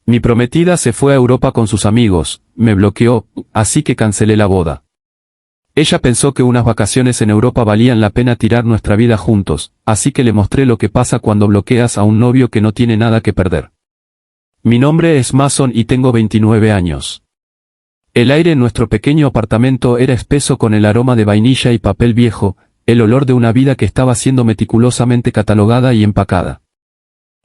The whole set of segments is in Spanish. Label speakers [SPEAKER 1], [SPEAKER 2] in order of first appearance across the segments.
[SPEAKER 1] Mi prometida se fue a Europa con sus amigos, me bloqueó, así que cancelé la boda. Ella pensó que unas vacaciones en Europa valían la pena tirar nuestra vida juntos, así que le mostré lo que pasa cuando bloqueas a un novio que no tiene nada que perder. Mi nombre es Mason y tengo 29 años. El aire en nuestro pequeño apartamento era espeso con el aroma de vainilla y papel viejo, el olor de una vida que estaba siendo meticulosamente catalogada y empacada.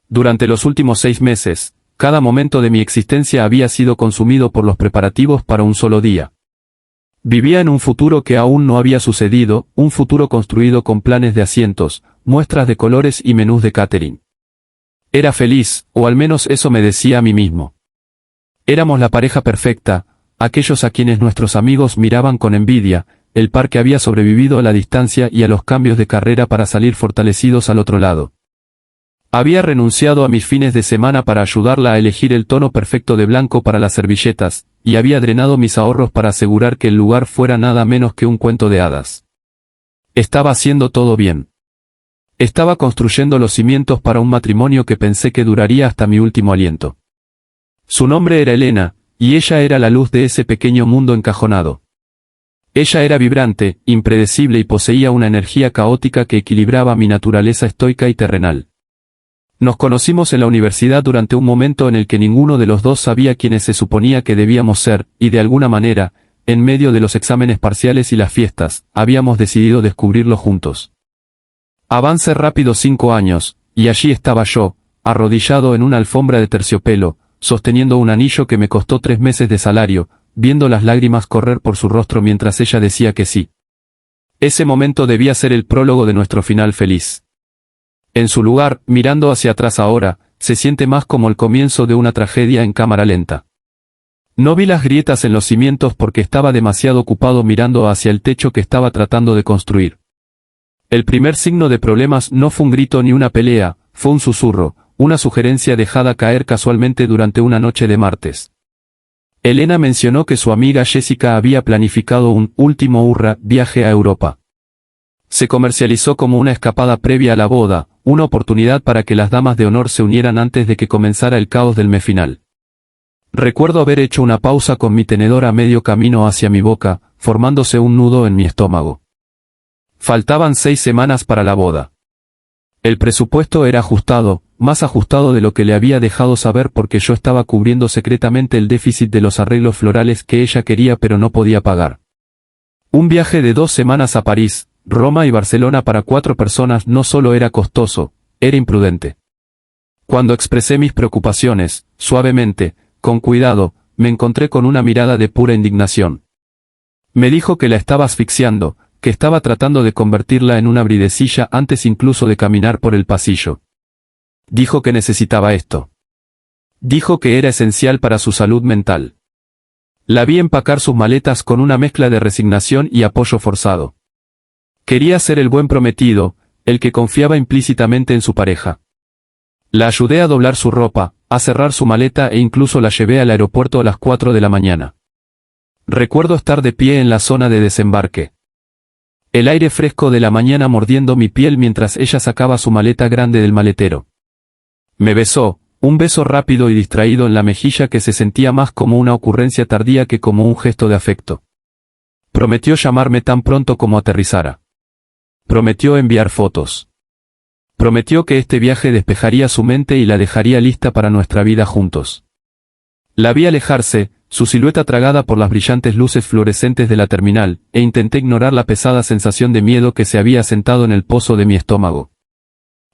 [SPEAKER 1] Durante los últimos 6 meses, cada momento de mi existencia había sido consumido por los preparativos para un solo día. Vivía en un futuro que aún no había sucedido, un futuro construido con planes de asientos, muestras de colores y menús de catering. Era feliz, o al menos eso me decía a mí mismo. Éramos la pareja perfecta, aquellos a quienes nuestros amigos miraban con envidia, el par que había sobrevivido a la distancia y a los cambios de carrera para salir fortalecidos al otro lado. Había renunciado a mis fines de semana para ayudarla a elegir el tono perfecto de blanco para las servilletas, y había drenado mis ahorros para asegurar que el lugar fuera nada menos que un cuento de hadas. Estaba haciendo todo bien. Estaba construyendo los cimientos para un matrimonio que pensé que duraría hasta mi último aliento. Su nombre era Elena, y ella era la luz de ese pequeño mundo encajonado. Ella era vibrante, impredecible y poseía una energía caótica que equilibraba mi naturaleza estoica y terrenal. Nos conocimos en la universidad durante un momento en el que ninguno de los dos sabía quiénes se suponía que debíamos ser, y de alguna manera, en medio de los exámenes parciales y las fiestas, habíamos decidido descubrirlo juntos. Avance rápido 5 años, y allí estaba yo, arrodillado en una alfombra de terciopelo, sosteniendo un anillo que me costó 3 meses de salario, viendo las lágrimas correr por su rostro mientras ella decía que sí. Ese momento debía ser el prólogo de nuestro final feliz. En su lugar, mirando hacia atrás ahora, se siente más como el comienzo de una tragedia en cámara lenta. No vi las grietas en los cimientos porque estaba demasiado ocupado mirando hacia el techo que estaba tratando de construir. El primer signo de problemas no fue un grito ni una pelea, fue un susurro, una sugerencia dejada caer casualmente durante una noche de martes. Elena mencionó que su amiga Jessica había planificado un último viaje a Europa. Se comercializó como una escapada previa a la boda, una oportunidad para que las damas de honor se unieran antes de que comenzara el caos del mes final. Recuerdo haber hecho una pausa con mi tenedor a medio camino hacia mi boca, formándose un nudo en mi estómago. Faltaban 6 semanas para la boda. El presupuesto era ajustado, más ajustado de lo que le había dejado saber porque yo estaba cubriendo secretamente el déficit de los arreglos florales que ella quería pero no podía pagar. Un viaje de 2 semanas a París, Roma y Barcelona para 4 personas no solo era costoso, era imprudente. Cuando expresé mis preocupaciones, suavemente, con cuidado, me encontré con una mirada de pura indignación. Me dijo que la estaba asfixiando, que estaba tratando de convertirla en una bridecilla antes incluso de caminar por el pasillo. Dijo que necesitaba esto. Dijo que era esencial para su salud mental. La vi empacar sus maletas con una mezcla de resignación y apoyo forzado. Quería ser el buen prometido, el que confiaba implícitamente en su pareja. La ayudé a doblar su ropa, a cerrar su maleta e incluso la llevé al aeropuerto a las 4 de la mañana. Recuerdo estar de pie en la zona de desembarque. El aire fresco de la mañana mordiendo mi piel mientras ella sacaba su maleta grande del maletero. Me besó, un beso rápido y distraído en la mejilla que se sentía más como una ocurrencia tardía que como un gesto de afecto. Prometió llamarme tan pronto como aterrizara. Prometió enviar fotos. Prometió que este viaje despejaría su mente y la dejaría lista para nuestra vida juntos. La vi alejarse, su silueta tragada por las brillantes luces fluorescentes de la terminal, e intenté ignorar la pesada sensación de miedo que se había asentado en el pozo de mi estómago.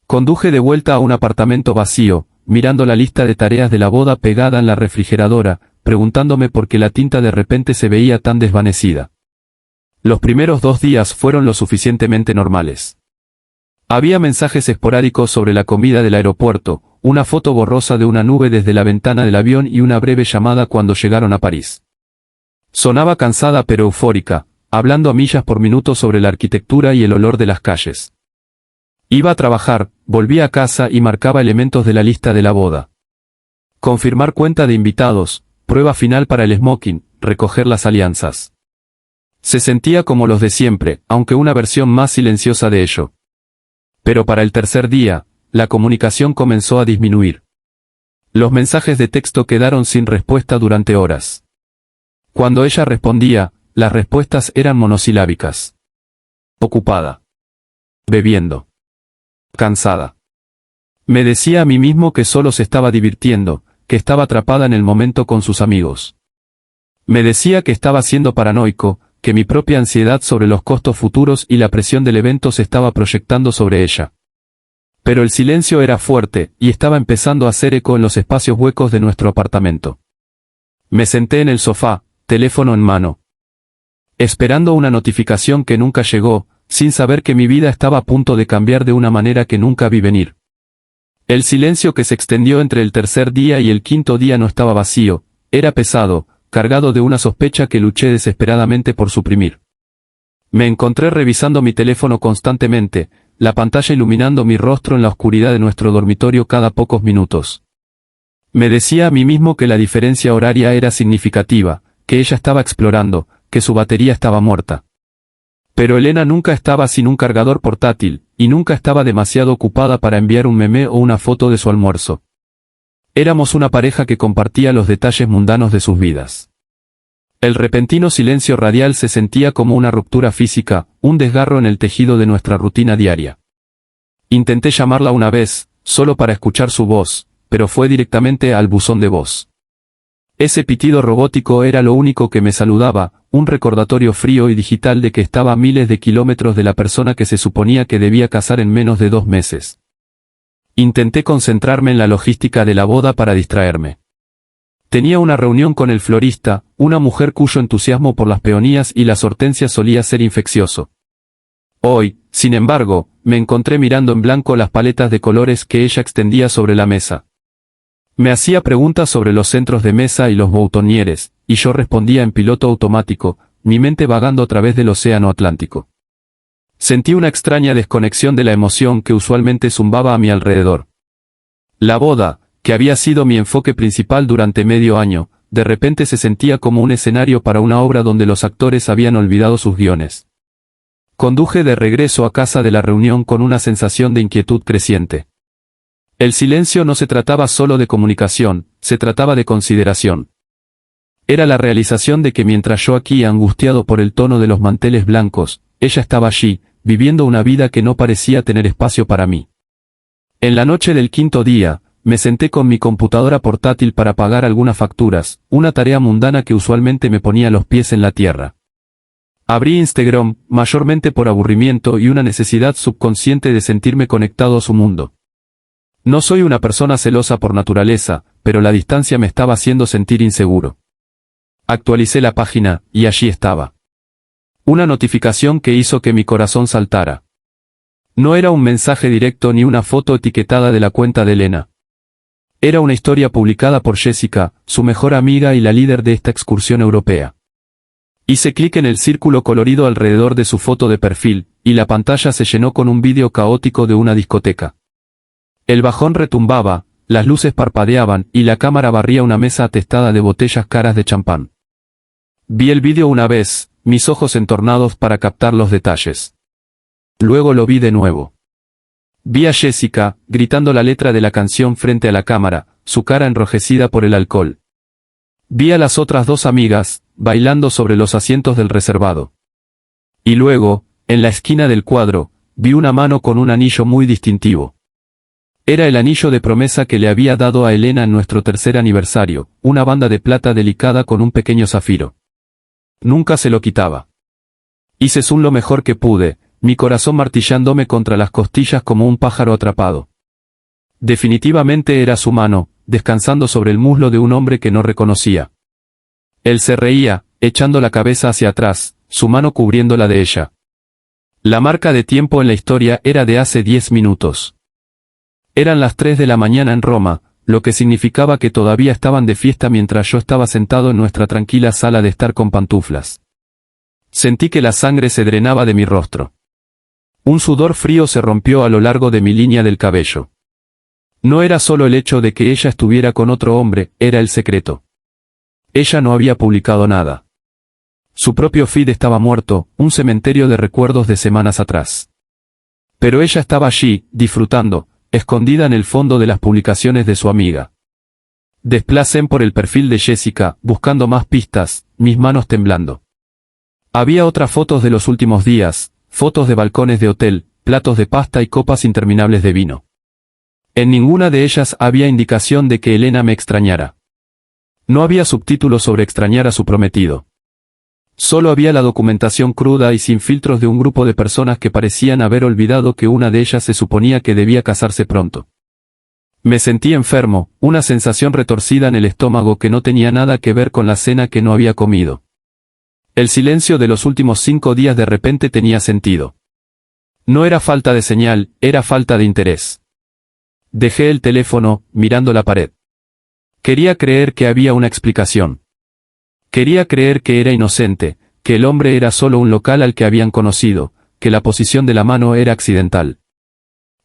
[SPEAKER 1] Conduje de vuelta a un apartamento vacío, mirando la lista de tareas de la boda pegada en la refrigeradora, preguntándome por qué la tinta de repente se veía tan desvanecida. Los primeros 2 días fueron lo suficientemente normales. Había mensajes esporádicos sobre la comida del aeropuerto, una foto borrosa de una nube desde la ventana del avión y una breve llamada cuando llegaron a París. Sonaba cansada pero eufórica, hablando a millas por minuto sobre la arquitectura y el olor de las calles. Iba a trabajar, volvía a casa y marcaba elementos de la lista de la boda. Confirmar cuenta de invitados, prueba final para el smoking, recoger las alianzas. Se sentía como los de siempre, aunque una versión más silenciosa de ello. Pero para el tercer día, la comunicación comenzó a disminuir. Los mensajes de texto quedaron sin respuesta durante horas. Cuando ella respondía, las respuestas eran monosilábicas. Ocupada. Bebiendo. Cansada. Me decía a mí mismo que solo se estaba divirtiendo, que estaba atrapada en el momento con sus amigos. Me decía que estaba siendo paranoico, que mi propia ansiedad sobre los costos futuros y la presión del evento se estaba proyectando sobre ella. Pero el silencio era fuerte, y estaba empezando a hacer eco en los espacios huecos de nuestro apartamento. Me senté en el sofá, teléfono en mano. Esperando una notificación que nunca llegó, sin saber que mi vida estaba a punto de cambiar de una manera que nunca vi venir. El silencio que se extendió entre el tercer día y el quinto día no estaba vacío, era pesado, cargado de una sospecha que luché desesperadamente por suprimir. Me encontré revisando mi teléfono constantemente, la pantalla iluminando mi rostro en la oscuridad de nuestro dormitorio cada pocos minutos. Me decía a mí mismo que la diferencia horaria era significativa, que ella estaba explorando, que su batería estaba muerta. Pero Elena nunca estaba sin un cargador portátil, y nunca estaba demasiado ocupada para enviar un meme o una foto de su almuerzo. Éramos una pareja que compartía los detalles mundanos de sus vidas. El repentino silencio radial se sentía como una ruptura física, un desgarro en el tejido de nuestra rutina diaria. Intenté llamarla una vez, solo para escuchar su voz, pero fue directamente al buzón de voz. Ese pitido robótico era lo único que me saludaba, un recordatorio frío y digital de que estaba a miles de kilómetros de la persona que se suponía que debía casar en menos de 2 meses. Intenté concentrarme en la logística de la boda para distraerme. Tenía una reunión con el florista, una mujer cuyo entusiasmo por las peonías y las hortensias solía ser infeccioso. Hoy, sin embargo, me encontré mirando en blanco las paletas de colores que ella extendía sobre la mesa. Me hacía preguntas sobre los centros de mesa y los boutonnieres, y yo respondía en piloto automático, mi mente vagando a través del océano Atlántico. Sentí una extraña desconexión de la emoción que usualmente zumbaba a mi alrededor. La boda, que había sido mi enfoque principal durante medio año, de repente se sentía como un escenario para una obra donde los actores habían olvidado sus guiones. Conduje de regreso a casa de la reunión con una sensación de inquietud creciente. El silencio no se trataba solo de comunicación, se trataba de consideración. Era la realización de que mientras yo aquí angustiado por el tono de los manteles blancos, ella estaba allí, viviendo una vida que no parecía tener espacio para mí. En la noche del quinto día, me senté con mi computadora portátil para pagar algunas facturas, una tarea mundana que usualmente me ponía los pies en la tierra. Abrí Instagram, mayormente por aburrimiento y una necesidad subconsciente de sentirme conectado a su mundo. No soy una persona celosa por naturaleza, pero la distancia me estaba haciendo sentir inseguro. Actualicé la página, y allí estaba. Una notificación que hizo que mi corazón saltara. No era un mensaje directo ni una foto etiquetada de la cuenta de Elena. Era una historia publicada por Jessica, su mejor amiga y la líder de esta excursión europea. Hice clic en el círculo colorido alrededor de su foto de perfil, y la pantalla se llenó con un vídeo caótico de una discoteca. El bajón retumbaba, las luces parpadeaban y la cámara barría una mesa atestada de botellas caras de champán. Vi el vídeo una vez, mis ojos entornados para captar los detalles. Luego lo vi de nuevo. Vi a Jessica, gritando la letra de la canción frente a la cámara, su cara enrojecida por el alcohol. Vi a las otras 2 amigas, bailando sobre los asientos del reservado. Y luego, en la esquina del cuadro, vi una mano con un anillo muy distintivo. Era el anillo de promesa que le había dado a Elena en nuestro 3er aniversario, una banda de plata delicada con un pequeño zafiro. Nunca se lo quitaba. Hice zoom lo mejor que pude, mi corazón martillándome contra las costillas como un pájaro atrapado. Definitivamente era su mano, descansando sobre el muslo de un hombre que no reconocía. Él se reía, echando la cabeza hacia atrás, su mano cubriendo la de ella. La marca de tiempo en la historia era de hace 10 minutos. Eran las 3 de la mañana en Roma, lo que significaba que todavía estaban de fiesta mientras yo estaba sentado en nuestra tranquila sala de estar con pantuflas. Sentí que la sangre se drenaba de mi rostro. Un sudor frío se rompió a lo largo de mi línea del cabello. No era solo el hecho de que ella estuviera con otro hombre, era el secreto. Ella no había publicado nada. Su propio feed estaba muerto, un cementerio de recuerdos de semanas atrás. Pero ella estaba allí, disfrutando, escondida en el fondo de las publicaciones de su amiga. Desplacé por el perfil de Jessica, buscando más pistas, mis manos temblando. Había otras fotos de los últimos días, fotos de balcones de hotel, platos de pasta y copas interminables de vino. En ninguna de ellas había indicación de que Elena me extrañara. No había subtítulos sobre extrañar a su prometido. Solo había la documentación cruda y sin filtros de un grupo de personas que parecían haber olvidado que una de ellas se suponía que debía casarse pronto. Me sentí enfermo, una sensación retorcida en el estómago que no tenía nada que ver con la cena que no había comido. El silencio de los últimos 5 días de repente tenía sentido. No era falta de señal, era falta de interés. Dejé el teléfono, mirando la pared. Quería creer que había una explicación. Quería creer que era inocente, que el hombre era solo un local al que habían conocido, que la posición de la mano era accidental.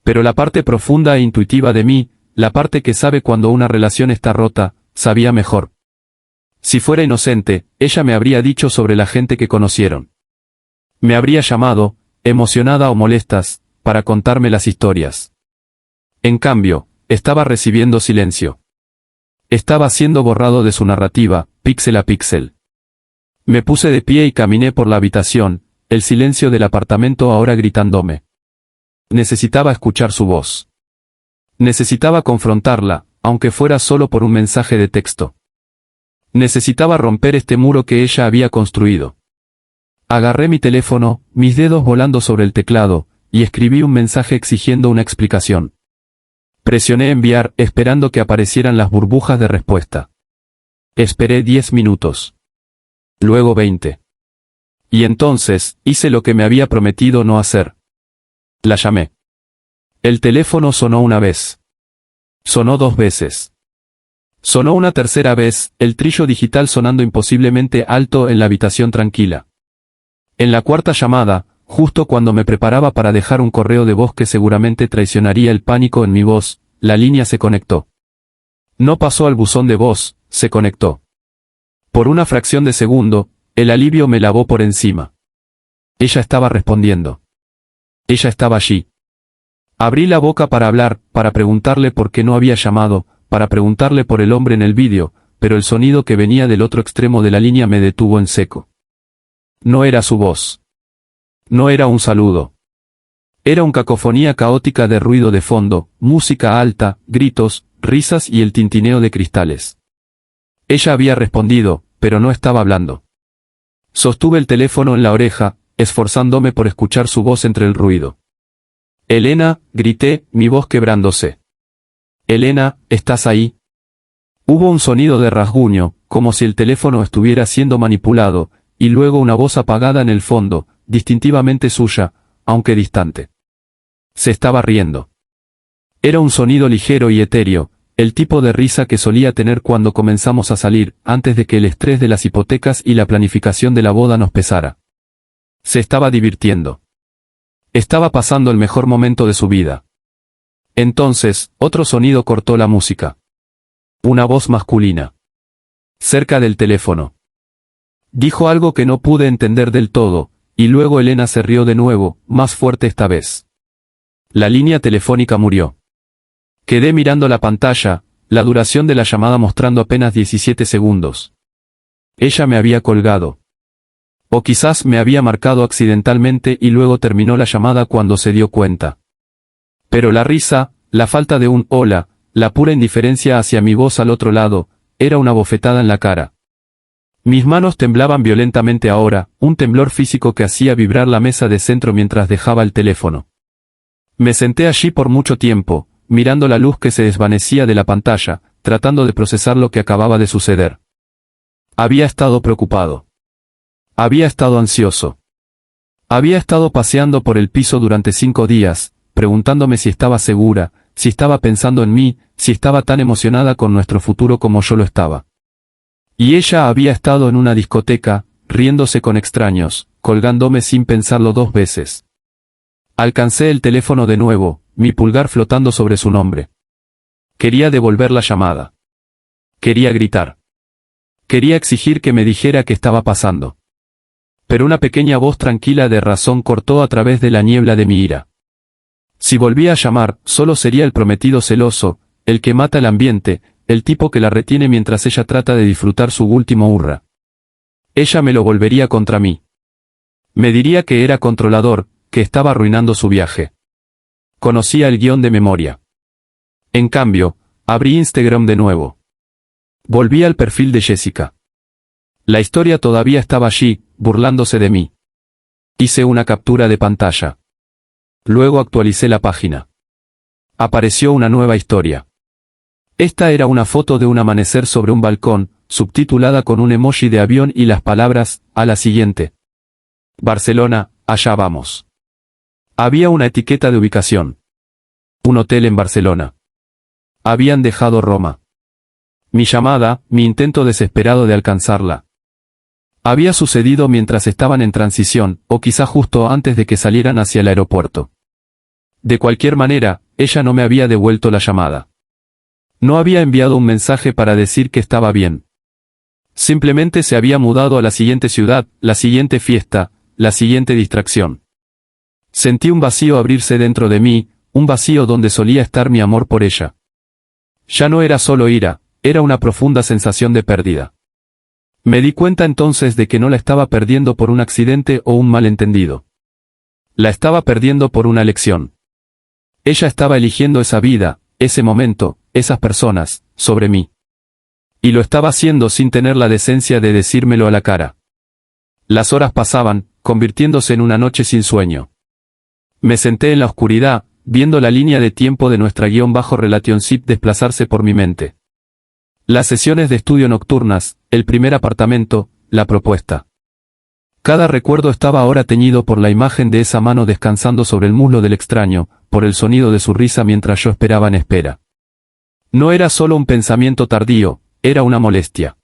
[SPEAKER 1] Pero la parte profunda e intuitiva de mí, la parte que sabe cuando una relación está rota, sabía mejor. Si fuera inocente, ella me habría dicho sobre la gente que conocieron. Me habría llamado, emocionada o molestas, para contarme las historias. En cambio, estaba recibiendo silencio. Estaba siendo borrado de su narrativa, píxel a píxel. Me puse de pie y caminé por la habitación, el silencio del apartamento ahora gritándome. Necesitaba escuchar su voz. Necesitaba confrontarla, aunque fuera solo por un mensaje de texto. Necesitaba romper este muro que ella había construido. Agarré mi teléfono, mis dedos volando sobre el teclado, y escribí un mensaje exigiendo una explicación. Presioné enviar, esperando que aparecieran las burbujas de respuesta. Esperé 10 minutos. Luego 20. Y entonces, hice lo que me había prometido no hacer. La llamé. El teléfono sonó una vez. Sonó 2 veces. Sonó una tercera vez, el trillo digital sonando imposiblemente alto en la habitación tranquila. En la cuarta llamada, justo cuando me preparaba para dejar un correo de voz que seguramente traicionaría el pánico en mi voz, la línea se conectó. No pasó al buzón de voz, se conectó. Por una fracción de segundo, el alivio me lavó por encima. Ella estaba respondiendo. Ella estaba allí. Abrí la boca para hablar, para preguntarle por qué no había llamado, para preguntarle por el hombre en el vídeo, pero el sonido que venía del otro extremo de la línea me detuvo en seco. No era su voz. No era un saludo. Era una cacofonía caótica de ruido de fondo, música alta, gritos, risas y el tintineo de cristales. Ella había respondido, pero no estaba hablando. Sostuve el teléfono en la oreja, esforzándome por escuchar su voz entre el ruido. Elena, grité, mi voz quebrándose. Elena, ¿estás ahí? Hubo un sonido de rasguño, como si el teléfono estuviera siendo manipulado, y luego una voz apagada en el fondo, distintivamente suya, aunque distante. Se estaba riendo. Era un sonido ligero y etéreo, el tipo de risa que solía tener cuando comenzamos a salir, antes de que el estrés de las hipotecas y la planificación de la boda nos pesara. Se estaba divirtiendo. Estaba pasando el mejor momento de su vida. Entonces, otro sonido cortó la música. Una voz masculina. Cerca del teléfono. Dijo algo que no pude entender del todo, y luego Elena se rió de nuevo, más fuerte esta vez. La línea telefónica murió. Quedé mirando la pantalla, la duración de la llamada mostrando apenas 17 segundos. Ella me había colgado. O quizás me había marcado accidentalmente y luego terminó la llamada cuando se dio cuenta. Pero la risa, la falta de un hola, la pura indiferencia hacia mi voz al otro lado, era una bofetada en la cara. Mis manos temblaban violentamente ahora, un temblor físico que hacía vibrar la mesa de centro mientras dejaba el teléfono. Me senté allí por mucho tiempo, mirando la luz que se desvanecía de la pantalla, tratando de procesar lo que acababa de suceder. Había estado preocupado. Había estado ansioso. Había estado paseando por el piso durante 5 días, preguntándome si estaba segura, si estaba pensando en mí, si estaba tan emocionada con nuestro futuro como yo lo estaba. Y ella había estado en una discoteca, riéndose con extraños, colgándome sin pensarlo 2 veces. Alcancé el teléfono de nuevo, mi pulgar flotando sobre su nombre. Quería devolver la llamada. Quería gritar. Quería exigir que me dijera qué estaba pasando. Pero una pequeña voz tranquila de razón cortó a través de la niebla de mi ira. Si volvía a llamar, solo sería el prometido celoso, el que mata el ambiente, el tipo que la retiene mientras ella trata de disfrutar su último hurra. Ella me lo volvería contra mí. Me diría que era controlador, que estaba arruinando su viaje. Conocía el guión de memoria. En cambio, abrí Instagram de nuevo. Volví al perfil de Jessica. La historia todavía estaba allí, burlándose de mí. Hice una captura de pantalla. Luego actualicé la página. Apareció una nueva historia. Esta era una foto de un amanecer sobre un balcón, subtitulada con un emoji de avión y las palabras, a la siguiente. Barcelona, allá vamos. Había una etiqueta de ubicación. Un hotel en Barcelona. Habían dejado Roma. Mi llamada, mi intento desesperado de alcanzarla. Había sucedido mientras estaban en transición, o quizá justo antes de que salieran hacia el aeropuerto. De cualquier manera, ella no me había devuelto la llamada. No había enviado un mensaje para decir que estaba bien. Simplemente se había mudado a la siguiente ciudad, la siguiente fiesta, la siguiente distracción. Sentí un vacío abrirse dentro de mí, un vacío donde solía estar mi amor por ella. Ya no era solo ira, era una profunda sensación de pérdida. Me di cuenta entonces de que no la estaba perdiendo por un accidente o un malentendido. La estaba perdiendo por una elección. Ella estaba eligiendo esa vida, ese momento, esas personas, sobre mí. Y lo estaba haciendo sin tener la decencia de decírmelo a la cara. Las horas pasaban, convirtiéndose en una noche sin sueño. Me senté en la oscuridad, viendo la línea de tiempo de nuestra -relationship desplazarse por mi mente. Las sesiones de estudio nocturnas, el primer apartamento, la propuesta. Cada recuerdo estaba ahora teñido por la imagen de esa mano descansando sobre el muslo del extraño, por el sonido de su risa mientras yo esperaba en espera. No era solo un pensamiento tardío, era una molestia.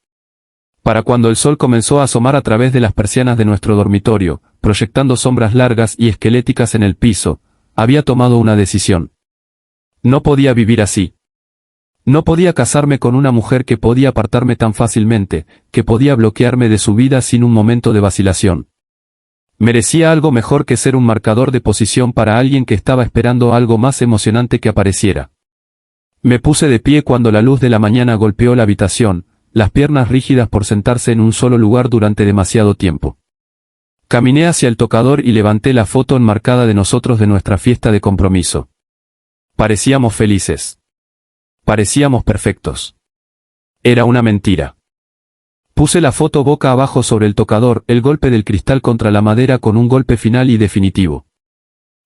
[SPEAKER 1] Para cuando el sol comenzó a asomar a través de las persianas de nuestro dormitorio, proyectando sombras largas y esqueléticas en el piso, había tomado una decisión. No podía vivir así. No podía casarme con una mujer que podía apartarme tan fácilmente, que podía bloquearme de su vida sin un momento de vacilación. Merecía algo mejor que ser un marcador de posición para alguien que estaba esperando algo más emocionante que apareciera. Me puse de pie cuando la luz de la mañana golpeó la habitación, las piernas rígidas por sentarse en un solo lugar durante demasiado tiempo. Caminé hacia el tocador y levanté la foto enmarcada de nosotros de nuestra fiesta de compromiso. Parecíamos felices. Parecíamos perfectos. Era una mentira. Puse la foto boca abajo sobre el tocador, el golpe del cristal contra la madera con un golpe final y definitivo.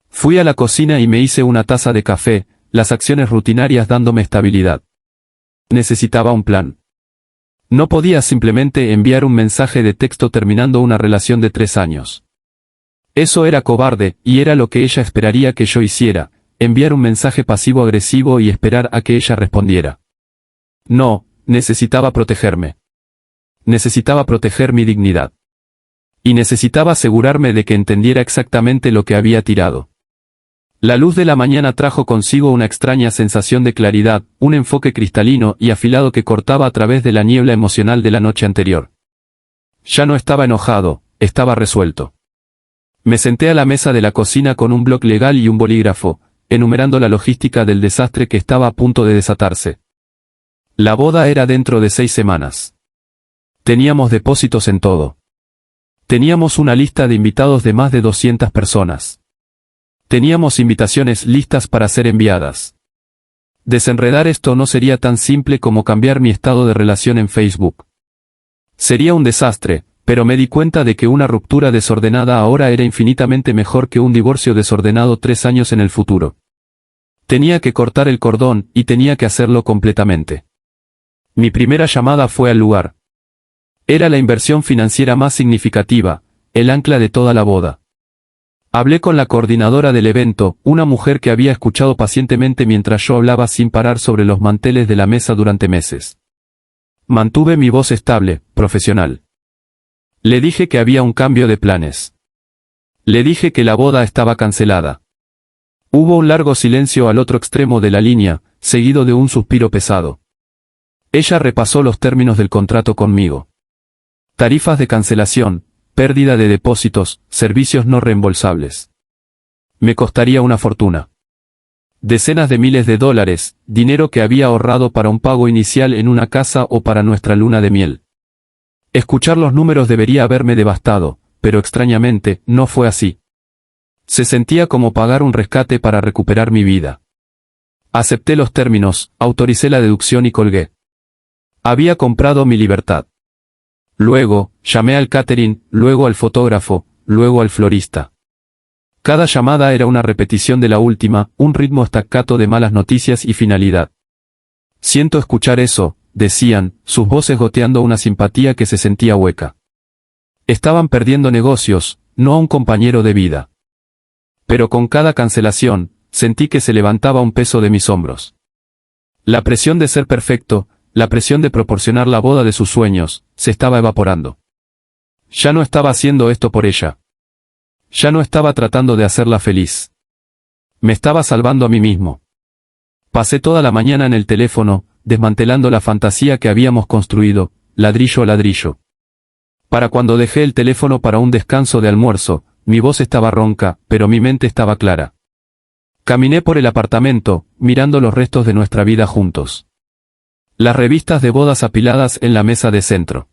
[SPEAKER 1] Fui a la cocina y me hice una taza de café, las acciones rutinarias dándome estabilidad. Necesitaba un plan. No podía simplemente enviar un mensaje de texto terminando una relación de 3 años. Eso era cobarde, y era lo que ella esperaría que yo hiciera, enviar un mensaje pasivo-agresivo y esperar a que ella respondiera. No, necesitaba protegerme. Necesitaba proteger mi dignidad. Y necesitaba asegurarme de que entendiera exactamente lo que había tirado. La luz de la mañana trajo consigo una extraña sensación de claridad, un enfoque cristalino y afilado que cortaba a través de la niebla emocional de la noche anterior. Ya no estaba enojado, estaba resuelto. Me senté a la mesa de la cocina con un bloc legal y un bolígrafo, enumerando la logística del desastre que estaba a punto de desatarse. La boda era dentro de 6 semanas. Teníamos depósitos en todo. Teníamos una lista de invitados de más de 200 personas. Teníamos invitaciones listas para ser enviadas. Desenredar esto no sería tan simple como cambiar mi estado de relación en Facebook. Sería un desastre, pero me di cuenta de que una ruptura desordenada ahora era infinitamente mejor que un divorcio desordenado 3 años en el futuro. Tenía que cortar el cordón, y tenía que hacerlo completamente. Mi primera llamada fue al lugar. Era la inversión financiera más significativa, el ancla de toda la boda. Hablé con la coordinadora del evento, una mujer que había escuchado pacientemente mientras yo hablaba sin parar sobre los manteles de la mesa durante meses. Mantuve mi voz estable, profesional. Le dije que había un cambio de planes. Le dije que la boda estaba cancelada. Hubo un largo silencio al otro extremo de la línea, seguido de un suspiro pesado. Ella repasó los términos del contrato conmigo. Tarifas de cancelación, pérdida de depósitos, servicios no reembolsables. Me costaría una fortuna. Decenas de miles de dólares, dinero que había ahorrado para un pago inicial en una casa o para nuestra luna de miel. Escuchar los números debería haberme devastado, pero extrañamente, no fue así. Se sentía como pagar un rescate para recuperar mi vida. Acepté los términos, autoricé la deducción y colgué. Había comprado mi libertad. Luego, llamé al catering, luego al fotógrafo, luego al florista. Cada llamada era una repetición de la última, un ritmo staccato de malas noticias y finalidad. Siento escuchar eso, decían, sus voces goteando una simpatía que se sentía hueca. Estaban perdiendo negocios, no a un compañero de vida. Pero con cada cancelación, sentí que se levantaba un peso de mis hombros. La presión de ser perfecto, la presión de proporcionar la boda de sus sueños, se estaba evaporando. Ya no estaba haciendo esto por ella. Ya no estaba tratando de hacerla feliz. Me estaba salvando a mí mismo. Pasé toda la mañana en el teléfono, desmantelando la fantasía que habíamos construido, ladrillo a ladrillo. Para cuando dejé el teléfono para un descanso de almuerzo, mi voz estaba ronca, pero mi mente estaba clara. Caminé por el apartamento, mirando los restos de nuestra vida juntos. Las revistas de bodas apiladas en la mesa de centro.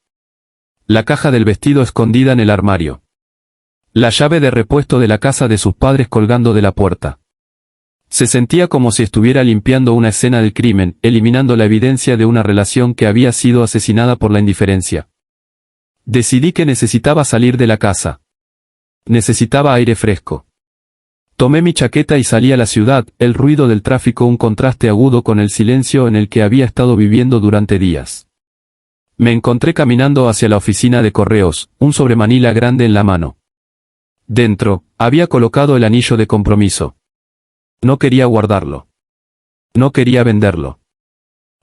[SPEAKER 1] La caja del vestido escondida en el armario. La llave de repuesto de la casa de sus padres colgando de la puerta. Se sentía como si estuviera limpiando una escena del crimen, eliminando la evidencia de una relación que había sido asesinada por la indiferencia. Decidí que necesitaba salir de la casa. Necesitaba aire fresco. Tomé mi chaqueta y salí a la ciudad, el ruido del tráfico un contraste agudo con el silencio en el que había estado viviendo durante días. Me encontré caminando hacia la oficina de correos, un sobremanila grande en la mano. Dentro, había colocado el anillo de compromiso. No quería guardarlo. No quería venderlo.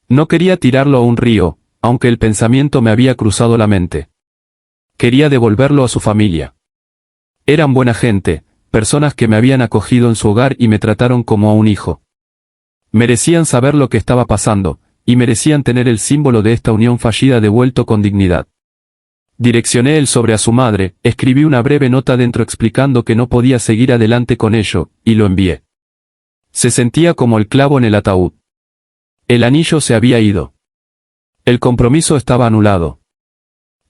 [SPEAKER 1] No quería tirarlo a un río, aunque el pensamiento me había cruzado la mente. Quería devolverlo a su familia. Eran buena gente, personas que me habían acogido en su hogar y me trataron como a un hijo. Merecían saber lo que estaba pasando, y merecían tener el símbolo de esta unión fallida devuelto con dignidad. Direccioné el sobre a su madre, escribí una breve nota dentro explicando que no podía seguir adelante con ello, y lo envié. Se sentía como el clavo en el ataúd. El anillo se había ido. El compromiso estaba anulado.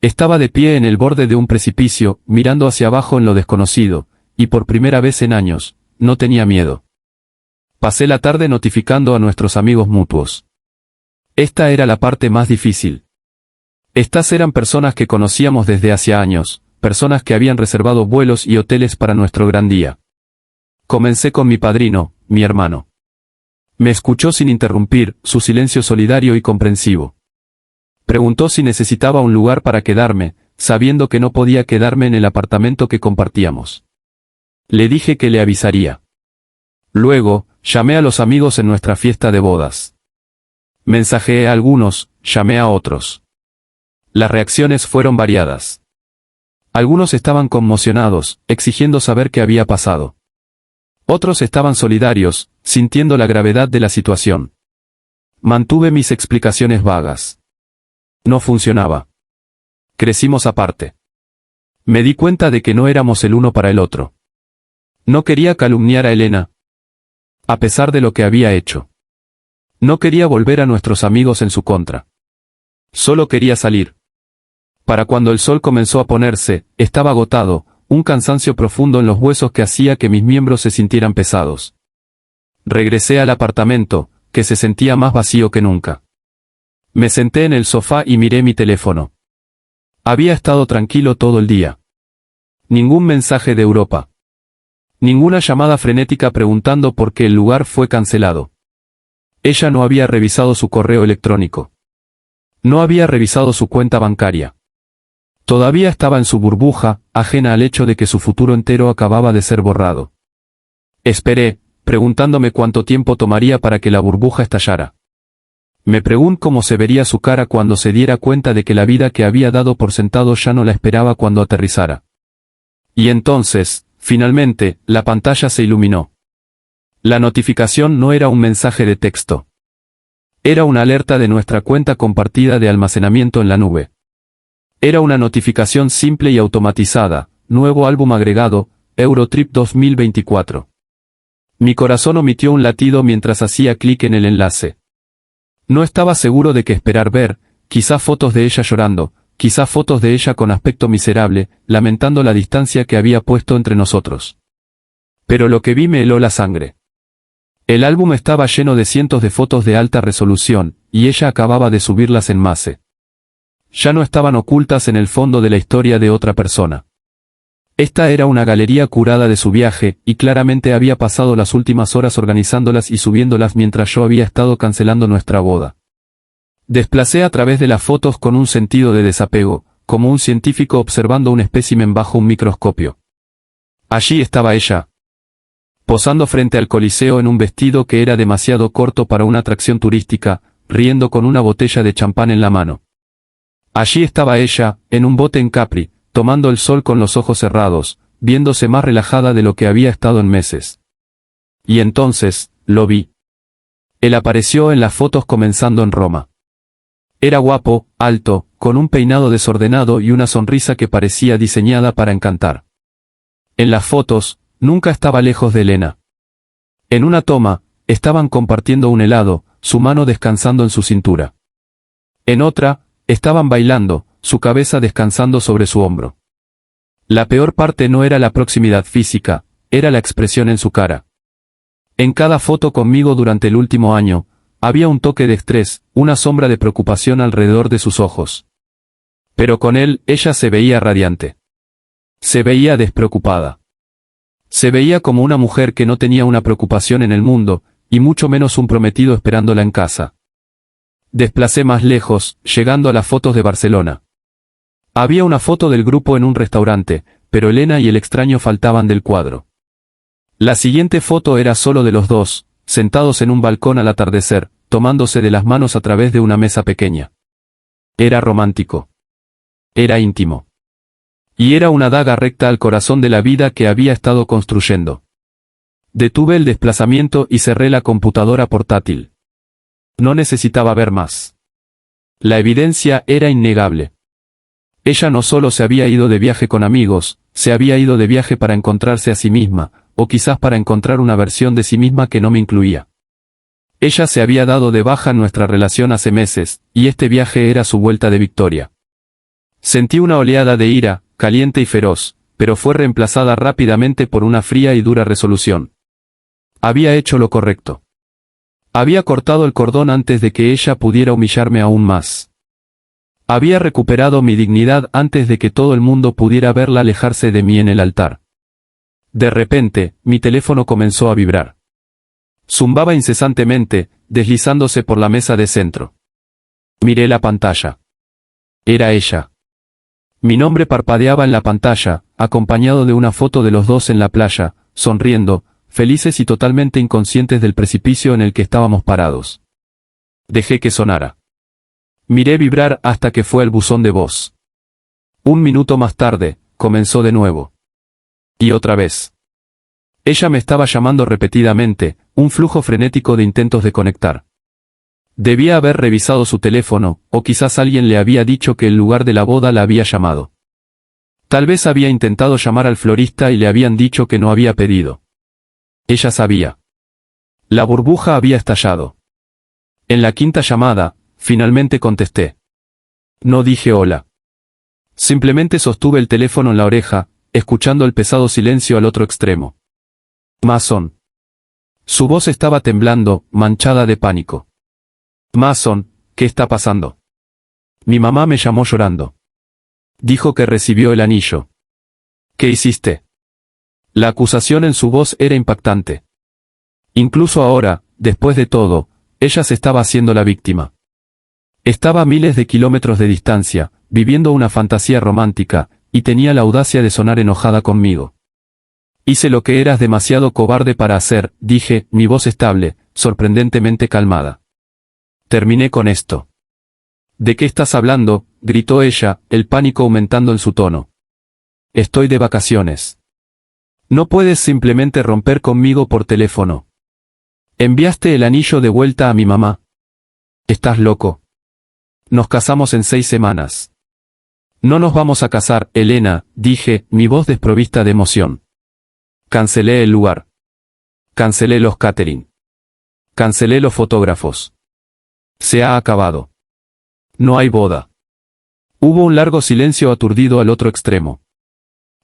[SPEAKER 1] Estaba de pie en el borde de un precipicio, mirando hacia abajo en lo desconocido, y por primera vez en años, no tenía miedo. Pasé la tarde notificando a nuestros amigos mutuos. Esta era la parte más difícil. Estas eran personas que conocíamos desde hacía años, personas que habían reservado vuelos y hoteles para nuestro gran día. Comencé con mi padrino, mi hermano. Me escuchó sin interrumpir, su silencio solidario y comprensivo. Preguntó si necesitaba un lugar para quedarme, sabiendo que no podía quedarme en el apartamento que compartíamos. Le dije que le avisaría. Luego, llamé a los amigos en nuestra fiesta de bodas. Mensajeé a algunos, llamé a otros. Las reacciones fueron variadas. Algunos estaban conmocionados, exigiendo saber qué había pasado. Otros estaban solidarios, sintiendo la gravedad de la situación. Mantuve mis explicaciones vagas. No funcionaba. Crecimos aparte. Me di cuenta de que no éramos el uno para el otro. No quería calumniar a Elena. A pesar de lo que había hecho. No quería volver a nuestros amigos en su contra. Solo quería salir. Para cuando el sol comenzó a ponerse, estaba agotado, un cansancio profundo en los huesos que hacía que mis miembros se sintieran pesados. Regresé al apartamento, que se sentía más vacío que nunca. Me senté en el sofá y miré mi teléfono. Había estado tranquilo todo el día. Ningún mensaje de Europa. Ninguna llamada frenética preguntando por qué el lugar fue cancelado. Ella no había revisado su correo electrónico. No había revisado su cuenta bancaria. Todavía estaba en su burbuja, ajena al hecho de que su futuro entero acababa de ser borrado. Esperé, preguntándome cuánto tiempo tomaría para que la burbuja estallara. Me pregunté cómo se vería su cara cuando se diera cuenta de que la vida que había dado por sentado ya no la esperaba cuando aterrizara. Y entonces, finalmente, la pantalla se iluminó. La notificación no era un mensaje de texto. Era una alerta de nuestra cuenta compartida de almacenamiento en la nube. Era una notificación simple y automatizada, nuevo álbum agregado, Eurotrip 2024. Mi corazón omitió un latido mientras hacía clic en el enlace. No estaba seguro de qué esperar ver, quizá fotos de ella llorando, quizá fotos de ella con aspecto miserable, lamentando la distancia que había puesto entre nosotros. Pero lo que vi me heló la sangre. El álbum estaba lleno de cientos de fotos de alta resolución, y ella acababa de subirlas en Mace. Ya no estaban ocultas en el fondo de la historia de otra persona. Esta era una galería curada de su viaje, y claramente había pasado las últimas horas organizándolas y subiéndolas mientras yo había estado cancelando nuestra boda. Desplacé a través de las fotos con un sentido de desapego, como un científico observando un espécimen bajo un microscopio. Allí estaba ella, posando frente al Coliseo en un vestido que era demasiado corto para una atracción turística, riendo con una botella de champán en la mano. Allí estaba ella, en un bote en Capri, tomando el sol con los ojos cerrados, viéndose más relajada de lo que había estado en meses. Y entonces, lo vi. Él apareció en las fotos comenzando en Roma. Era guapo, alto, con un peinado desordenado y una sonrisa que parecía diseñada para encantar. En las fotos, nunca estaba lejos de Elena. En una toma, estaban compartiendo un helado, su mano descansando en su cintura. En otra, estaban bailando, su cabeza descansando sobre su hombro. La peor parte no era la proximidad física, era la expresión en su cara. En cada foto conmigo durante el último año, había un toque de estrés, una sombra de preocupación alrededor de sus ojos. Pero con él, ella se veía radiante. Se veía despreocupada. Se veía como una mujer que no tenía una preocupación en el mundo, y mucho menos un prometido esperándola en casa. Desplacé más lejos, llegando a las fotos de Barcelona. Había una foto del grupo en un restaurante, pero Elena y el extraño faltaban del cuadro. La siguiente foto era solo de los dos, sentados en un balcón al atardecer, tomándose de las manos a través de una mesa pequeña. Era romántico. Era íntimo. Y era una daga recta al corazón de la vida que había estado construyendo. Detuve el desplazamiento y cerré la computadora portátil. No necesitaba ver más. La evidencia era innegable. Ella no solo se había ido de viaje con amigos, se había ido de viaje para encontrarse a sí misma, o quizás para encontrar una versión de sí misma que no me incluía. Ella se había dado de baja en nuestra relación hace meses, y este viaje era su vuelta de victoria. Sentí una oleada de ira, caliente y feroz, pero fue reemplazada rápidamente por una fría y dura resolución. Había hecho lo correcto. Había cortado el cordón antes de que ella pudiera humillarme aún más. Había recuperado mi dignidad antes de que todo el mundo pudiera verla alejarse de mí en el altar. De repente, mi teléfono comenzó a vibrar. Zumbaba incesantemente, deslizándose por la mesa de centro. Miré la pantalla. Era ella. Mi nombre parpadeaba en la pantalla, acompañado de una foto de los dos en la playa, sonriendo, felices y totalmente inconscientes del precipicio en el que estábamos parados. Dejé que sonara. Miré vibrar hasta que fue el buzón de voz. Un minuto más tarde, comenzó de nuevo. Y otra vez. Ella me estaba llamando repetidamente, un flujo frenético de intentos de conectar. Debía haber revisado su teléfono, o quizás alguien le había dicho que el lugar de la boda la había llamado. Tal vez había intentado llamar al florista y le habían dicho que no había pedido. Ella sabía. La burbuja había estallado. En la quinta llamada, finalmente contesté. No dije hola. Simplemente sostuve el teléfono en la oreja, escuchando el pesado silencio al otro extremo. Mason. Su voz estaba temblando, manchada de pánico. Mason, ¿qué está pasando? Mi mamá me llamó llorando. Dijo que recibió el anillo. ¿Qué hiciste? La acusación en su voz era impactante. Incluso ahora, después de todo, ella se estaba haciendo la víctima. Estaba a miles de kilómetros de distancia, viviendo una fantasía romántica, y tenía la audacia de sonar enojada conmigo. Hice lo que eras demasiado cobarde para hacer, dije, mi voz estable, sorprendentemente calmada. Terminé con esto. ¿De qué estás hablando?, gritó ella, el pánico aumentando en su tono. Estoy de vacaciones. No puedes simplemente romper conmigo por teléfono. ¿Enviaste el anillo de vuelta a mi mamá? ¿Estás loco? Nos casamos en 6 semanas. No nos vamos a casar, Elena, dije, mi voz desprovista de emoción. Cancelé el lugar. Cancelé los catering. Cancelé los fotógrafos. Se ha acabado. No hay boda. Hubo un largo silencio aturdido al otro extremo.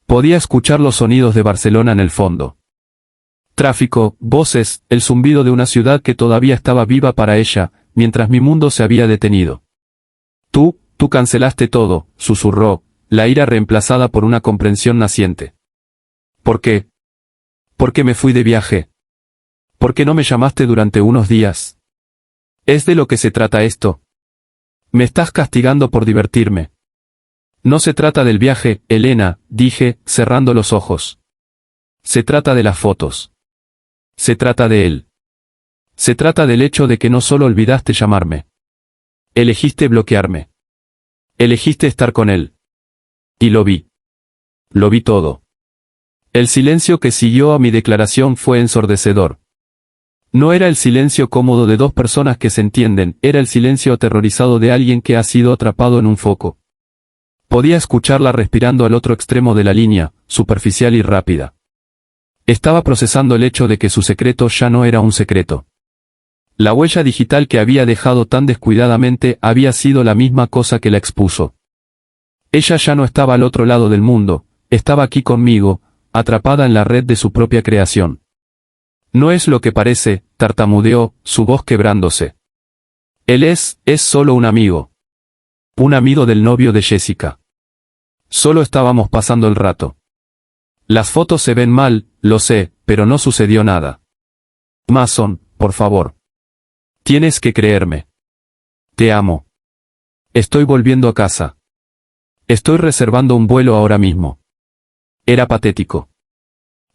[SPEAKER 1] Podía escuchar los sonidos de Barcelona en el fondo. Tráfico, voces, el zumbido de una ciudad que todavía estaba viva para ella, mientras mi mundo se había detenido. Tú cancelaste todo, susurró, la ira reemplazada por una comprensión naciente. ¿Por qué? ¿Por qué me fui de viaje? ¿Por qué no me llamaste durante unos días? ¿Es de lo que se trata esto? Me estás castigando por divertirme. No se trata del viaje, Elena, dije, cerrando los ojos. Se trata de las fotos. Se trata de él. Se trata del hecho de que no solo olvidaste llamarme. Elegiste bloquearme. Elegiste estar con él. Y lo vi. Lo vi todo. El silencio que siguió a mi declaración fue ensordecedor. No era el silencio cómodo de dos personas que se entienden, era el silencio aterrorizado de alguien que ha sido atrapado en un foco. Podía escucharla respirando al otro extremo de la línea, superficial y rápida. Estaba procesando el hecho de que su secreto ya no era un secreto. La huella digital que había dejado tan descuidadamente había sido la misma cosa que la expuso. Ella ya no estaba al otro lado del mundo, estaba aquí conmigo, atrapada en la red de su propia creación. No es lo que parece, tartamudeó, su voz quebrándose. Él es solo un amigo. Un amigo del novio de Jessica. Solo estábamos pasando el rato. Las fotos se ven mal, lo sé, pero no sucedió nada. Mason, por favor. Tienes que creerme. Te amo. Estoy volviendo a casa. Estoy reservando un vuelo ahora mismo. Era patético.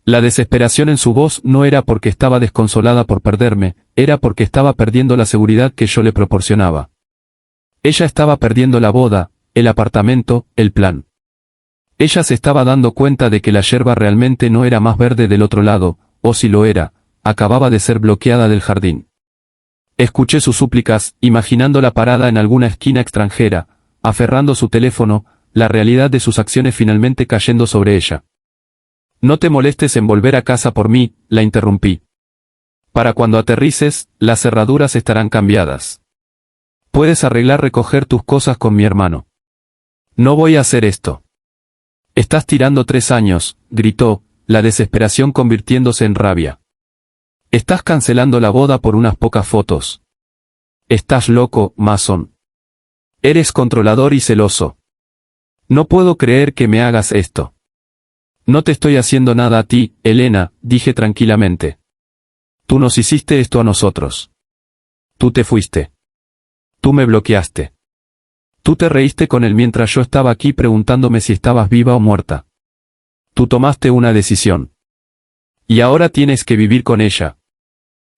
[SPEAKER 1] La desesperación en su voz no era porque estaba desconsolada por perderme, era porque estaba perdiendo la seguridad que yo le proporcionaba. Ella estaba perdiendo la boda, el apartamento, el plan. Ella se estaba dando cuenta de que la yerba realmente no era más verde del otro lado, o si lo era, acababa de ser bloqueada del jardín. Escuché sus súplicas, imaginándola parada en alguna esquina extranjera, aferrando su teléfono, la realidad de sus acciones finalmente cayendo sobre ella. No te molestes en volver a casa por mí, la interrumpí. Para cuando aterrices, las cerraduras estarán cambiadas. Puedes recoger tus cosas con mi hermano. No voy a hacer esto. Estás tirando 3 años, gritó, la desesperación convirtiéndose en rabia. Estás cancelando la boda por unas pocas fotos. Estás loco, Mason. Eres controlador y celoso. No puedo creer que me hagas esto. No te estoy haciendo nada a ti, Elena, dije tranquilamente. Tú nos hiciste esto a nosotros. Tú te fuiste. Tú me bloqueaste. Tú te reíste con él mientras yo estaba aquí preguntándome si estabas viva o muerta. Tú tomaste una decisión. Y ahora tienes que vivir con ella.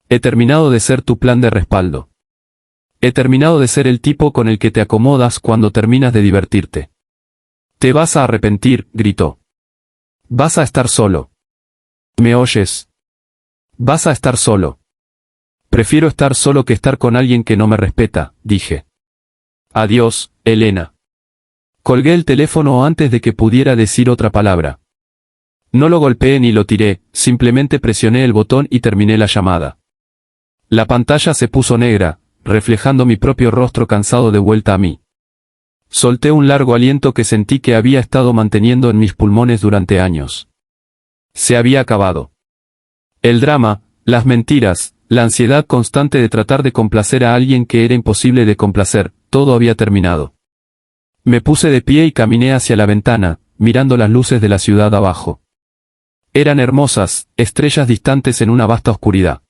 [SPEAKER 1] He terminado de ser tu plan de respaldo. He terminado de ser el tipo con el que te acomodas cuando terminas de divertirte. Te vas a arrepentir, gritó. Vas a estar solo. ¿Me oyes? Vas a estar solo. Prefiero estar solo que estar con alguien que no me respeta, dije. Adiós, Elena. Colgué el teléfono antes de que pudiera decir otra palabra. No lo golpeé ni lo tiré, simplemente presioné el botón y terminé la llamada. La pantalla se puso negra, reflejando mi propio rostro cansado de vuelta a mí. Solté un largo aliento que sentí que había estado manteniendo en mis pulmones durante años. Se había acabado. El drama, las mentiras, la ansiedad constante de tratar de complacer a alguien que era imposible de complacer, todo había terminado. Me puse de pie y caminé hacia la ventana, mirando las luces de la ciudad abajo. Eran hermosas, estrellas distantes en una vasta oscuridad.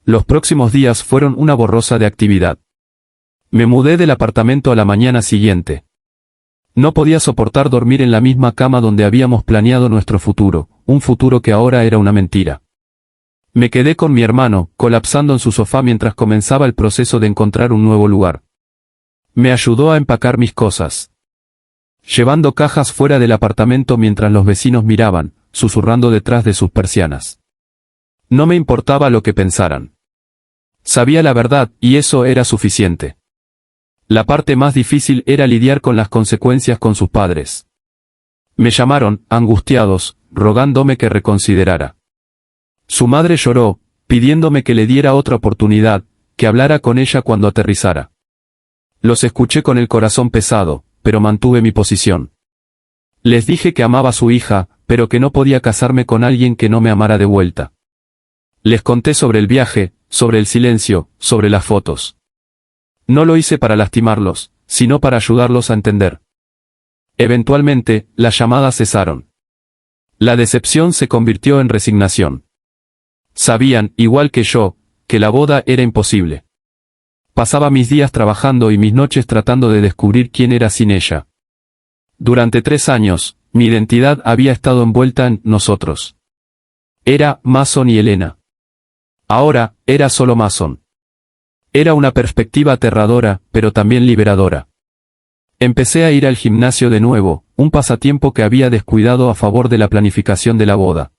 [SPEAKER 1] Los próximos días fueron una borrosa de actividad. Me mudé del apartamento a la mañana siguiente. No podía soportar dormir en la misma cama donde habíamos planeado nuestro futuro, un futuro que ahora era una mentira. Me quedé con mi hermano, colapsando en su sofá mientras comenzaba el proceso de encontrar un nuevo lugar. Me ayudó a empacar mis cosas. Llevando cajas fuera del apartamento mientras los vecinos miraban, susurrando detrás de sus persianas. No me importaba lo que pensaran. Sabía la verdad, y eso era suficiente. La parte más difícil era lidiar con las consecuencias con sus padres. Me llamaron, angustiados, rogándome que reconsiderara. Su madre lloró, pidiéndome que le diera otra oportunidad, que hablara con ella cuando aterrizara. Los escuché con el corazón pesado, pero mantuve mi posición. Les dije que amaba a su hija, pero que no podía casarme con alguien que no me amara de vuelta. Les conté sobre el viaje, sobre el silencio, sobre las fotos. No lo hice para lastimarlos, sino para ayudarlos a entender. Eventualmente, las llamadas cesaron. La decepción se convirtió en resignación. Sabían, igual que yo, que la boda era imposible. Pasaba mis días trabajando y mis noches tratando de descubrir quién era sin ella. Durante 3 años, mi identidad había estado envuelta en nosotros. Era Mason y Elena. Ahora, era solo Mason. Era una perspectiva aterradora, pero también liberadora. Empecé a ir al gimnasio de nuevo, un pasatiempo que había descuidado a favor de la planificación de la boda.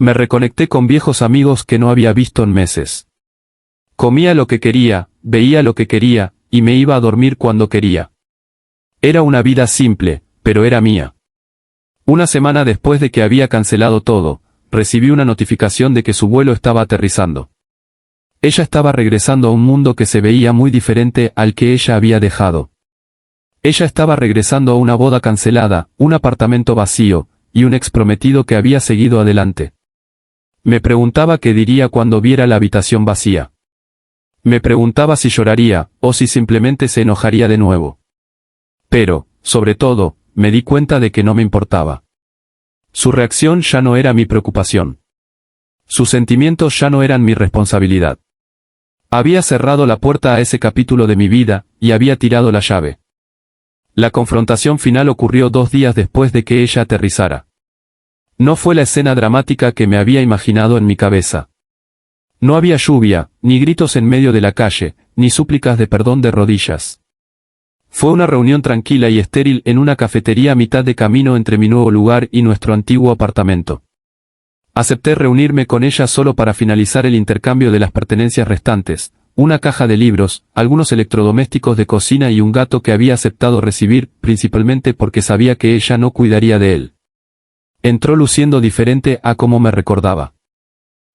[SPEAKER 1] Me reconecté con viejos amigos que no había visto en meses. Comía lo que quería, veía lo que quería, y me iba a dormir cuando quería. Era una vida simple, pero era mía. Una semana después de que había cancelado todo, recibí una notificación de que su vuelo estaba aterrizando. Ella estaba regresando a un mundo que se veía muy diferente al que ella había dejado. Ella estaba regresando a una boda cancelada, un apartamento vacío, y un ex prometido que había seguido adelante. Me preguntaba qué diría cuando viera la habitación vacía. Me preguntaba si lloraría, o si simplemente se enojaría de nuevo. Pero, sobre todo, me di cuenta de que no me importaba. Su reacción ya no era mi preocupación. Sus sentimientos ya no eran mi responsabilidad. Había cerrado la puerta a ese capítulo de mi vida, y había tirado la llave. La confrontación final ocurrió 2 días después de que ella aterrizara. No fue la escena dramática que me había imaginado en mi cabeza. No había lluvia, ni gritos en medio de la calle, ni súplicas de perdón de rodillas. Fue una reunión tranquila y estéril en una cafetería a mitad de camino entre mi nuevo lugar y nuestro antiguo apartamento. Acepté reunirme con ella solo para finalizar el intercambio de las pertenencias restantes, una caja de libros, algunos electrodomésticos de cocina y un gato que había aceptado recibir, principalmente porque sabía que ella no cuidaría de él. Entró luciendo diferente a como me recordaba.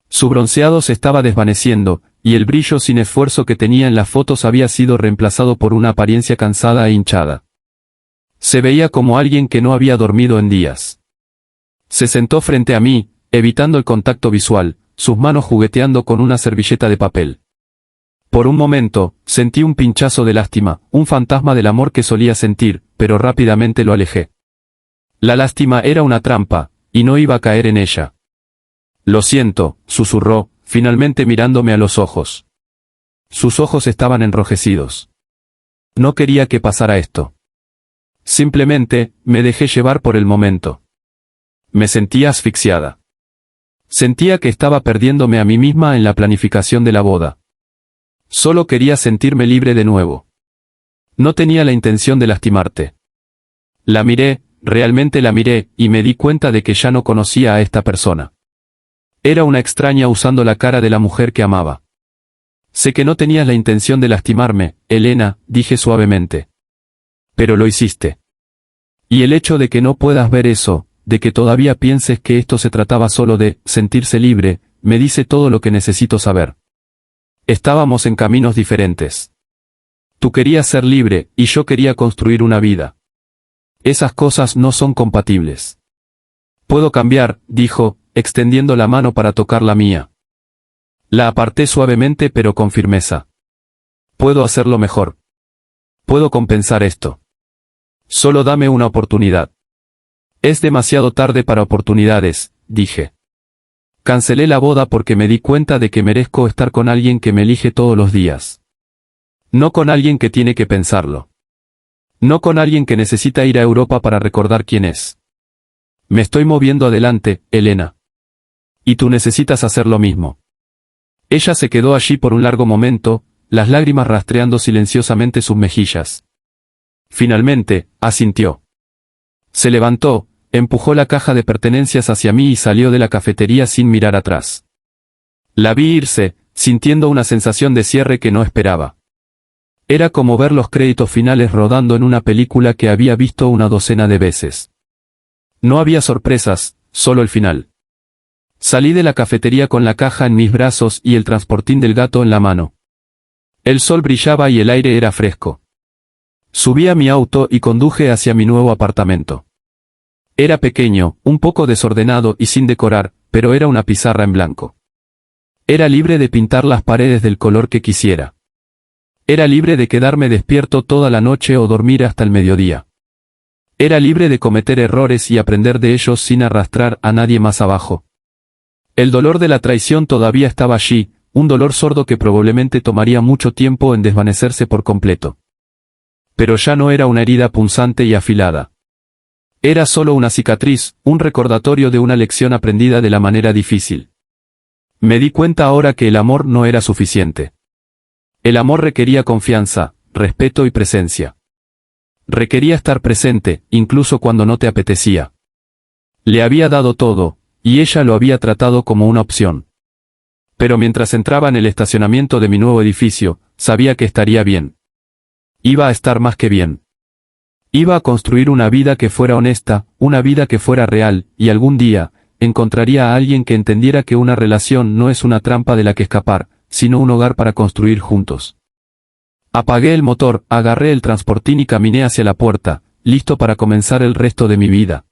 [SPEAKER 1] Su bronceado se estaba desvaneciendo, y el brillo sin esfuerzo que tenía en las fotos había sido reemplazado por una apariencia cansada e hinchada. Se veía como alguien que no había dormido en días. Se sentó frente a mí, evitando el contacto visual, sus manos jugueteando con una servilleta de papel. Por un momento, sentí un pinchazo de lástima, un fantasma del amor que solía sentir, pero rápidamente lo alejé. La lástima era una trampa, y no iba a caer en ella. Lo siento, susurró, finalmente mirándome a los ojos. Sus ojos estaban enrojecidos. No quería que pasara esto. Simplemente, me dejé llevar por el momento. Me sentía asfixiada. Sentía que estaba perdiéndome a mí misma en la planificación de la boda. Solo quería sentirme libre de nuevo. No tenía la intención de lastimarte. La miré, realmente la miré, y me di cuenta de que ya no conocía a esta persona. Era una extraña usando la cara de la mujer que amaba. Sé que no tenías la intención de lastimarme, Elena, dije suavemente. Pero lo hiciste. Y el hecho de que no puedas ver eso, de que todavía pienses que esto se trataba solo de sentirse libre, me dice todo lo que necesito saber. Estábamos en caminos diferentes. Tú querías ser libre, y yo quería construir una vida. Esas cosas no son compatibles. Puedo cambiar, dijo, extendiendo la mano para tocar la mía. La aparté suavemente pero con firmeza. Puedo hacerlo mejor. Puedo compensar esto. Solo dame una oportunidad. Es demasiado tarde para oportunidades, dije. Cancelé la boda porque me di cuenta de que merezco estar con alguien que me elige todos los días. No con alguien que tiene que pensarlo. No con alguien que necesita ir a Europa para recordar quién es. Me estoy moviendo adelante, Elena. Y tú necesitas hacer lo mismo. Ella se quedó allí por un largo momento, las lágrimas rastreando silenciosamente sus mejillas. Finalmente, asintió. Se levantó, empujó la caja de pertenencias hacia mí y salió de la cafetería sin mirar atrás. La vi irse, sintiendo una sensación de cierre que no esperaba. Era como ver los créditos finales rodando en una película que había visto una docena de veces. No había sorpresas, solo el final. Salí de la cafetería con la caja en mis brazos y el transportín del gato en la mano. El sol brillaba y el aire era fresco. Subí a mi auto y conduje hacia mi nuevo apartamento. Era pequeño, un poco desordenado y sin decorar, pero era una pizarra en blanco. Era libre de pintar las paredes del color que quisiera. Era libre de quedarme despierto toda la noche o dormir hasta el mediodía. Era libre de cometer errores y aprender de ellos sin arrastrar a nadie más abajo. El dolor de la traición todavía estaba allí, un dolor sordo que probablemente tomaría mucho tiempo en desvanecerse por completo. Pero ya no era una herida punzante y afilada. Era solo una cicatriz, un recordatorio de una lección aprendida de la manera difícil. Me di cuenta ahora que el amor no era suficiente. El amor requería confianza, respeto y presencia. Requería estar presente, incluso cuando no te apetecía. Le había dado todo, y ella lo había tratado como una opción. Pero mientras entraba en el estacionamiento de mi nuevo edificio, sabía que estaría bien. Iba a estar más que bien. Iba a construir una vida que fuera honesta, una vida que fuera real, y algún día, encontraría a alguien que entendiera que una relación no es una trampa de la que escapar, sino un hogar para construir juntos. Apagué el motor, agarré el transportín y caminé hacia la puerta, listo para comenzar el resto de mi vida.